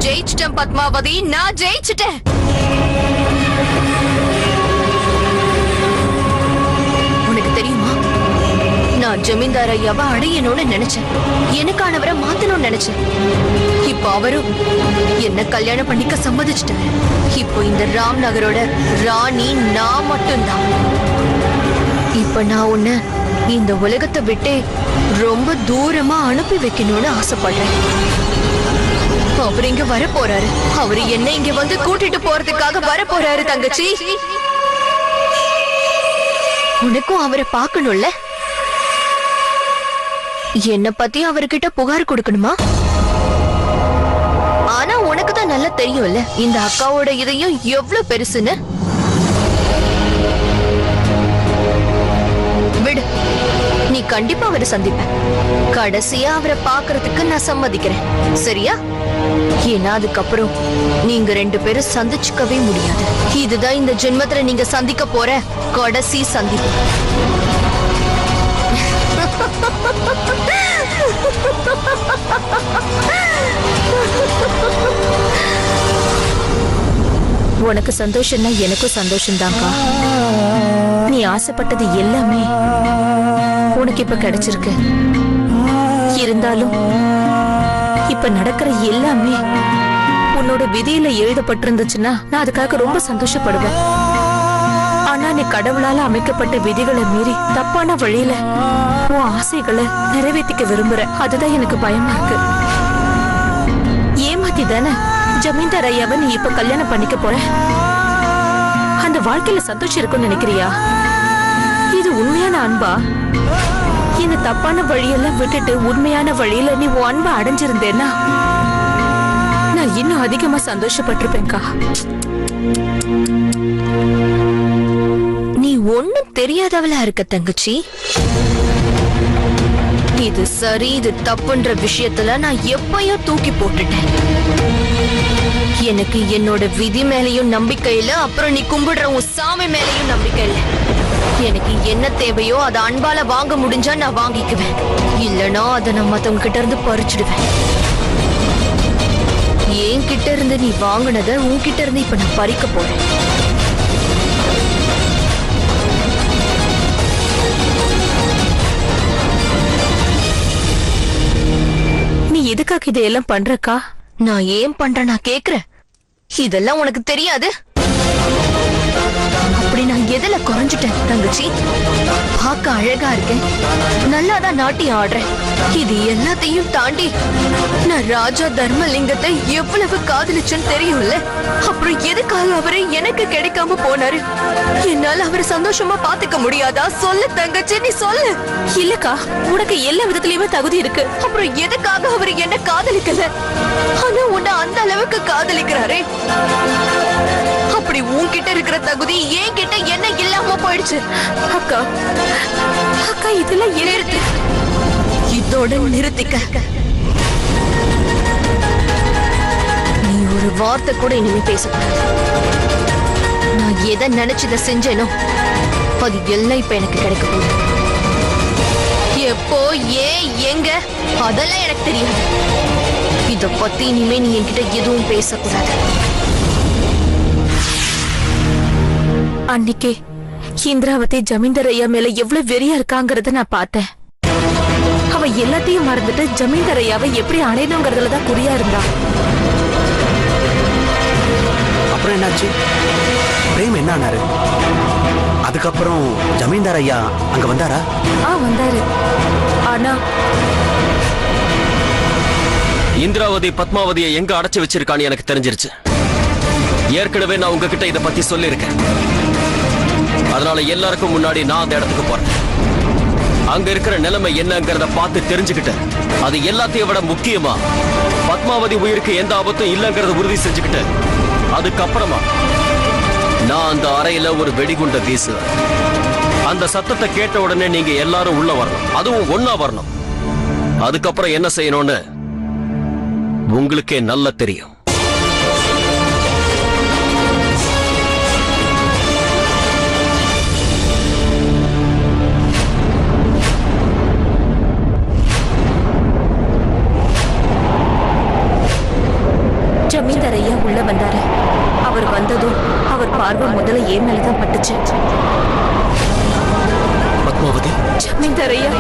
ஜெயிச்சிட்டேன் பத்மாவதி, நான் ஜெயிச்சிட்டேன். உனக்கு தெரியுமா, நான் ஜமீன்தார் ஐயாவை அடையணும்னு நினைச்சேன், எனக்கானவரை மாத்தணும்னு நினைச்சேன். இப்ப அவரும் என்ன கல்யாணம் பண்ணிக்க சம்மதிச்சிட்டாரு. இப்போ இந்த ராம்நகரோட ராணி நான் மட்டும்தான். இப்ப நான் உன்னை இந்த உலகத்தை விட்டு ரொம்ப தூரமா அனுப்பி வைக்கணும்னு ஆசைப்படுறேன். அவர் இங்க வர போறாரு. அவரு என்ன இங்க வந்து கூட்டிட்டு போறதுக்காக வர போறாரு தங்கச்சி. உனக்கும் அவரை பார்க்கணும்ல. என்ன பத்தி அவர்கிட்ட புகார் கொடுக்கணுமா? ஆனா உனக்கு தான் நல்லா தெரியும்ல இந்த அக்காவோட இதயம் எவ்வளவு பெருசுன்னு. விடு, நீ கண்டிப்பா அவரை சந்திப்ப. கடைசியா அவரை பாக்குறதுக்கு நான் சம்மதிக்கிறேன், சரியா? ஏன்னா அதுக்கப்புறம் நீங்க 2 பேரும் சந்திச்சுக்கவே முடியாது. இதுதான் இந்த ஜென்மத்துல நீங்க சந்திக்க போற கடைசி சந்திப்பு. உனக்கு சந்தோஷம்னா எனக்கும் சந்தோஷம்தான்க்கா. நீ ஆசைப்பட்டது எல்லாமே உனக்கு இப்ப கிடைச்சிருக்கு. இருந்தாலும் இப்ப நடக்கிற எல்லாமே உன்னோட விதியில எழுதப்பட்டிருந்துச்சுன்னா நான் அதுக்காக ரொம்ப சந்தோஷப்படுவேன். ஆனா நீ கடவுளால அமைக்கப்பட்ட விதிகளை மீறி தப்பான வழியில உன் ஆசைகளை நிறைவேற்றிக்க விரும்புற. அதுதான் எனக்கு பயமா இருக்கு. ஏமாத்தி தானே ஜமீன்தார் ஐயாவை நீ இப்ப கல்யாணம் பண்ணிக்க போற. அந்த வாழ்க்கையில சந்தோஷம் இருக்கும்னு நினைக்கிறியா? இது உண்மையான அன்பா? இந்த தப்பான வழியெல்லாம் விட்டுட்டு உண்மையான வழியில நீ உன் அன்பை அடைஞ்சிருந்தேன்னா நான் இன்னும் அதிகமா சந்தோஷப்பட்டிருப்பேன்க்கா. நீ ஒண்ணும் தெரியாதவளா இருக்க தங்கச்சி. இது சரி இது தப்புன்ற விஷயத்துல நான் எப்பயோ தூக்கி போட்டுட்டேன். எனக்கு என்னோட விதி மேலையும் நம்பிக்கை இல்ல, அப்புறம் நீ கும்பிடுற உன் சாமி மேலையும் நம்பிக்கை இல்ல. எனக்கு என்ன தேவையோ அதை அன்பால வாங்க முடிஞ்சா நான் வாங்கிக்குவேன், இல்லனா அதை நான் மத்தவங்க கிட்ட இருந்து பறிச்சிடுவேன். என் கிட்ட இருந்து நீ வாங்கினத உன்கிட்ட இருந்து இப்ப நான் பறிக்க போறேன். நீ எதுக்காக இதையெல்லாம் பண்றக்கா? நான் ஏன் பண்றேன் நான் கேக்குறேன். இதெல்லாம் உனக்கு தெரியாது? அப்படி நான் எதுல குறைஞ்சிட்டேன் தங்கச்சி? பார்க்க அழகா இருக்கேன், நல்லாதான் நாட்டியம் ஆடுறேன். இது எல்லாத்தையும் தாண்டி நான் ராஜா தர்மலிங்கத்தை எவ்வளவு காதலிச்சேன்னு தெரியும்ல. அப்புறம் எதுக்காக அவரை எனக்கு கிடைக்காம போனாரு? என்னால அவரை சந்தோஷமா பாத்துக்க முடியாதா? சொல்லு தங்கச்சி, நீ சொல்லு. இல்லக்கா, உனக்கு எல்லா விதத்திலயுமே தகுதி இருக்கு. அப்புறம் எதுக்காக அவரு என்ன காதலிக்கல? ஆனா உன்னை அந்த அளவுக்கு காதலிக்கிறாரே. அப்படி உன்கிட்ட இருக்கிற தகுதி என் கிட்ட என்ன இல்லாம போயிடுச்சு. அக்கா அக்கா இதெல்லாம் நிறுத்து, இதோட நிறுத்திக்க. நீ ஒரு வார்த்தை கூட இனிமே பேசக்கூடாது. நான் எதை நினைச்சத செஞ்சேனோ அது எல்லாம் இப்ப எனக்கு கிடைக்க போகுது. எப்போ ஏன் எங்க அதெல்லாம் எனக்கு தெரியாது. இத பத்தி இனிமே நீ என்கிட்ட எதுவும் பேசக்கூடாது. அன்னைக்கு இந்திராவதி ஜமீன்தார் ஐயா மேல எவ்வளவு வெறியா இருக்காங்கறத நான் பார்த்தேன். அவ எல்லாத்தையும் மறந்துட்டு ஜமீன்தார் ஐயாவை எப்படி அடையணுங்கிறதுலதான் குறியா இருந்தா. அப்புறம் என்னாச்சு? பிரேம் என்ன ஆனாரு? அதுக்கப்புறம் ஜமீன்தார் ஐயா அங்க வந்தாரா? வந்தாரு. ஆனா இந்திராவதி பத்மாவதியை எங்க அடைச்சு வச்சிருக்கான்னு எனக்கு தெரிஞ்சிருச்சு. ஏற்கனவே நான் உங்ககிட்ட இதை பத்தி சொல்லியிருக்கேன். அதனால எல்லாருக்கும் முன்னாடி நான் அந்த இடத்துக்கு போறேன். அங்க இருக்கிற நிலைமை என்னங்கறத பார்த்து தெரிஞ்சுக்கிட்டேன். அது எல்லாத்தையும் விட முக்கியமா பத்மாவதி உயிருக்கு எந்த ஆபத்தும் இல்லங்கிறத உறுதி செஞ்சுக்கிட்டு அதுக்கப்புறமா நான் அந்த அறையில ஒரு வெடிகுண்ட வீசுவேன். அந்த சத்தத்தை கேட்ட உடனே நீங்க எல்லாரும் உள்ள வரணும், அதுவும் ஒன்னா வரணும். அதுக்கப்புறம் என்ன செய்யணும்னு உங்களுக்கே நல்லா தெரியும். பார்வை முதல்ல ஏன் மேலதான் பட்டுச்சு. பத்மாவதி, ஜமீன்தார் ஐயா,